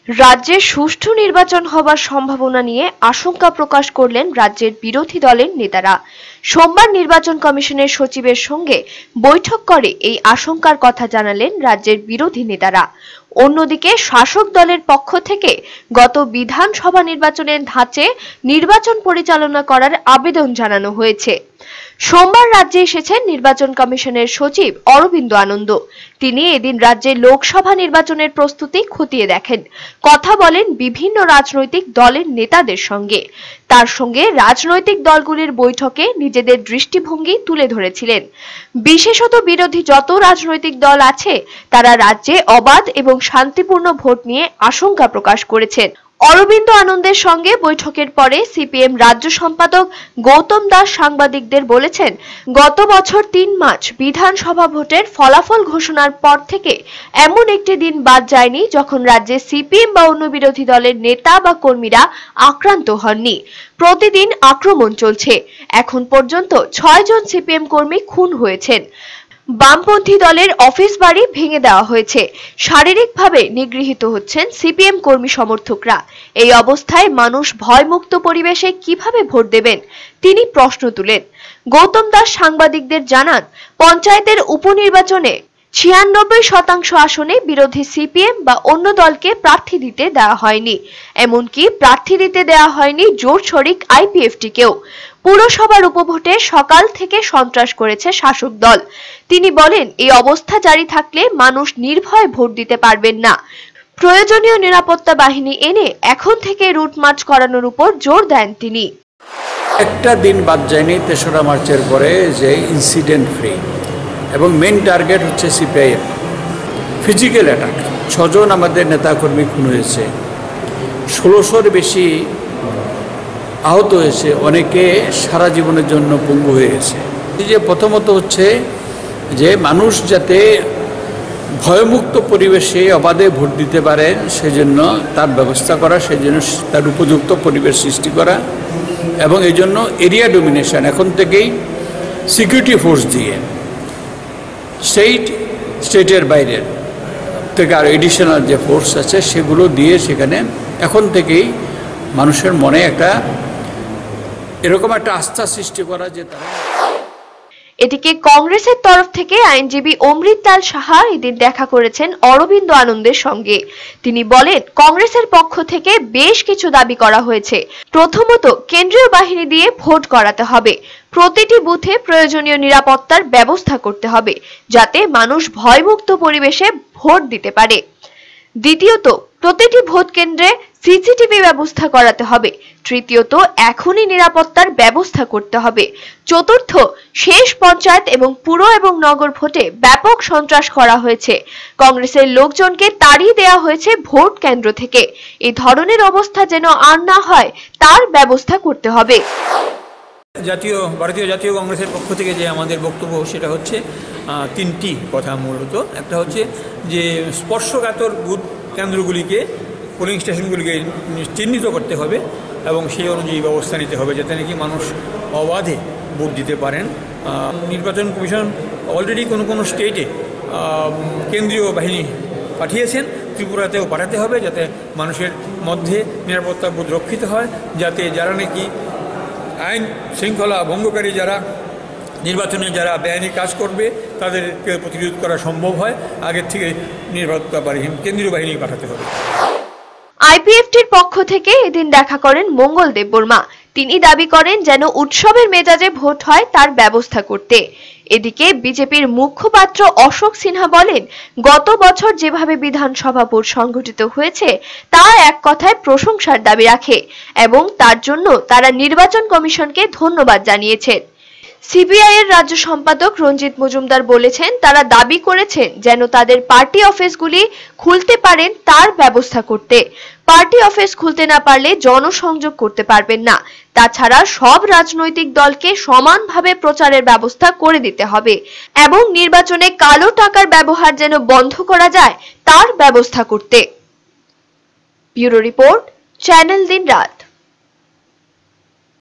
রাজ্যে সুষ্ঠু নির্বাচন হবার সম্ভাবনা নিয়ে আশঙ্কা প্রকাশ করলেন রাজ্যের বিরোধী দলের নেতারা। সোমবার নির্বাচন কমিশনের সচিবের সঙ্গে বৈঠক করে এই আশঙ্কার কথা জানালেন রাজ্যের বিরোধী নেতারা। অন্যদিকে শাসক দলের পক্ষ থেকে গত বিধানসভা নির্বাচনের ধাঁচে নির্বাচন পরিচালনা করার আবেদন জানানো হয়েছে। সোমবার রাজ্যে এসেছেন নির্বাচন কমিশনের সচিব অরবিন্দ আনন্দ। তিনি এদিন রাজ্যে লোকসভা নির্বাচনের প্রস্তুতি খতিয়ে দেখেন, কথা বলেন বিভিন্ন রাজনৈতিক দলের নেতাদের সঙ্গে। তার সঙ্গে রাজনৈতিক দলগুলির বৈঠকে নিজেদের দৃষ্টিভঙ্গি তুলে ধরেছিলেন। বিশেষত বিরোধী যত রাজনৈতিক দল আছে তারা রাজ্যে অবাধ এবং শান্তিপূর্ণ ভোট নিয়ে আশঙ্কা প্রকাশ করেছেন। অরবিন্দ আনন্দের সঙ্গে বৈঠকের পরে সিপিএম রাজ্য সম্পাদক গৌতম দাস সাংবাদিকদের বলেছেন, গত বছর ৩ মার্চ বিধানসভা ভোটের ফলাফল ঘোষণার পর থেকে এমন একটি দিন বাদ যায়নি যখন রাজ্যে সিপিএম বা অন্য বিরোধী দলের নেতা বা কর্মীরা আক্রান্ত হননি। প্রতিদিন আক্রমণ চলছে। এখন পর্যন্ত ৬ জন সিপিএম কর্মী খুন হয়েছেন। বামপন্থী দলের অফিস বাড়ি ভেঙে দেওয়া হয়েছে। শারীরিকভাবে নিগৃহীত হচ্ছেন সিপিএম কর্মী সমর্থকরা। এই অবস্থায় মানুষ ভয়মুক্ত পরিবেশে কিভাবে ভোট দেবেন, তিনি প্রশ্ন তুলেন। গৌতম দাস সাংবাদিকদের জানান, পঞ্চায়েতের উপনির্বাচনে ৯৬% আসনে বিরোধী সিপিএম বা অন্য দলকে প্রার্থী দিতে দেওয়া হয়নি। এমনকি প্রার্থী দিতে দেওয়া হয়নি জোট শরিক আইপিএফটিকেও। পুরসভার উপভোটে সকাল থেকে সন্ত্রাস করেছে শাসক দল। তিনি বলেন, এই অবস্থা জারি থাকলে মানুষ নির্ভয়ে ভোট দিতে পারবেন না। প্রয়োজনীয় নিরাপত্তা বাহিনী এনে এখন থেকে রুট মার্চ করানোর উপর জোর দেন তিনি। একটা দিন বাদ যায়নি ৩রা মার্চের পরে যে ইনসিডেন্ট ফ্রি, এবং মেন টার্গেট হচ্ছে সিপিআইএম। ফিজিক্যাল অ্যাটাক, ৬ জন আমাদের নেতাকর্মী খুন হয়েছে, ১৬০০-র বেশি আহত হয়েছে, অনেকে সারা জীবনের জন্য পঙ্গু হয়ে গেছে। এই যে প্রথমত হচ্ছে যে মানুষ যাতে ভয়মুক্ত পরিবেশে অবাধে ভোট দিতে পারে সেজন্য তার ব্যবস্থা করা, সেজন্য তার উপযুক্ত পরিবেশ সৃষ্টি করা, এবং এই জন্য এরিয়া ডোমিনেশন এখন থেকেই সিকিউরিটি ফোর্স দিয়ে স্টেটের বাইরের থেকে আর এডিশনাল যে ফোর্স আছে সেগুলো দিয়ে সেখানে এখন থেকেই মানুষের মনে একটা এরকম একটা আস্থা সৃষ্টি করা যে তারা। এদিকে কংগ্রেসের তরফ থেকে আইনজীবী অমৃতলাল সাহা এদিন দেখা করেছেন অরবিন্দ আনন্দের সঙ্গে। তিনি বলেন, কংগ্রেসের পক্ষ থেকে বেশ কিছু দাবি করা হয়েছে। প্রথমত, কেন্দ্রীয় বাহিনী দিয়ে ভোট করাতে হবে। প্রতিটি বুথে প্রয়োজনীয় নিরাপত্তার ব্যবস্থা করতে হবে যাতে মানুষ ভয়মুক্ত পরিবেশে ভোট দিতে পারে। দ্বিতীয়ত, প্রতিটি ভোট কেন্দ্রে সিসিটিভি ব্যবস্থা করাতে হবে। তৃতীয়ত, এখনই নিরাপত্তার ব্যবস্থা করতে হবে। চতুর্থ, শেষ পঞ্চায়েত এবং পুর এবং নগর ভোটে ব্যাপক সন্ত্রাস করা হয়েছে। কংগ্রেসের লোকজনকে তাড়িয়ে দেওয়া হয়েছে ভোট কেন্দ্র থেকে। এই ধরনের অবস্থা যেন আর না হয় তার ব্যবস্থা করতে হবে। ভারতীয় জাতীয় কংগ্রেসের পক্ষ থেকে যে আমাদের বক্তব্য সেটা হচ্ছে 3টি কথা মূলত। একটা হচ্ছে যে স্পর্শকাতর বুথ কেন্দ্রগুলিকে, পোলিং স্টেশনগুলিকে চিহ্নিত করতে হবে এবং সেই অনুযায়ী ব্যবস্থা নিতে হবে যাতে নাকি মানুষ অবাধে ভোট দিতে পারেন। নির্বাচন কমিশন অলরেডি কোনো স্টেটে কেন্দ্রীয় বাহিনী পাঠিয়েছেন, ত্রিপুরাতেও পাঠাতে হবে যাতে মানুষের মধ্যে নিরাপত্তা বোধ রক্ষিত হয়, যাতে যারা নাকি আইন শৃঙ্খলা ভঙ্গকারী যারা নির্বাচনে যারা বেআইনি কাজ করবে তাদেরকে প্রতিরোধ করা সম্ভব হয়। আগের থেকে নিরাপত্তা বাহিনী, কেন্দ্রীয় বাহিনী পাঠাতে হবে। আইপিএফটির পক্ষ থেকে এদিন দেখা করেন মঙ্গল দেববর্মা। তিনি দাবি করেন যেন উৎসবের মেজাজে ভোট হয় তার ব্যবস্থা করতে। এদিকে বিজেপির মুখপাত্র অশোক সিনহা বলেন, গত বছর যেভাবে বিধানসভা ভোট সংগঠিত হয়েছে তা এক কথায় প্রশংসার দাবি রাখে এবং তার জন্য তারা নির্বাচন কমিশনকে ধন্যবাদ জানিয়েছেন। সিপিআই এর রাজ্য সম্পাদক রঞ্জিত মজুমদার বলেছেন, তারা দাবি করেছেন যেন তাদের পার্টি অফিসগুলি খুলতে পারেন তার ব্যবস্থা করতে। পার্টি অফিস খুলতে না পারলে জনসংযোগ করতে পারবেন না। তাছাড়া সব রাজনৈতিক দলকে সমানভাবে প্রচারের ব্যবস্থা করে দিতে হবে এবং নির্বাচনে কালো টাকার ব্যবহার যেন বন্ধ করা যায় তার ব্যবস্থা করতে। ব্যুরো রিপোর্ট, চ্যানেল দিনরাত।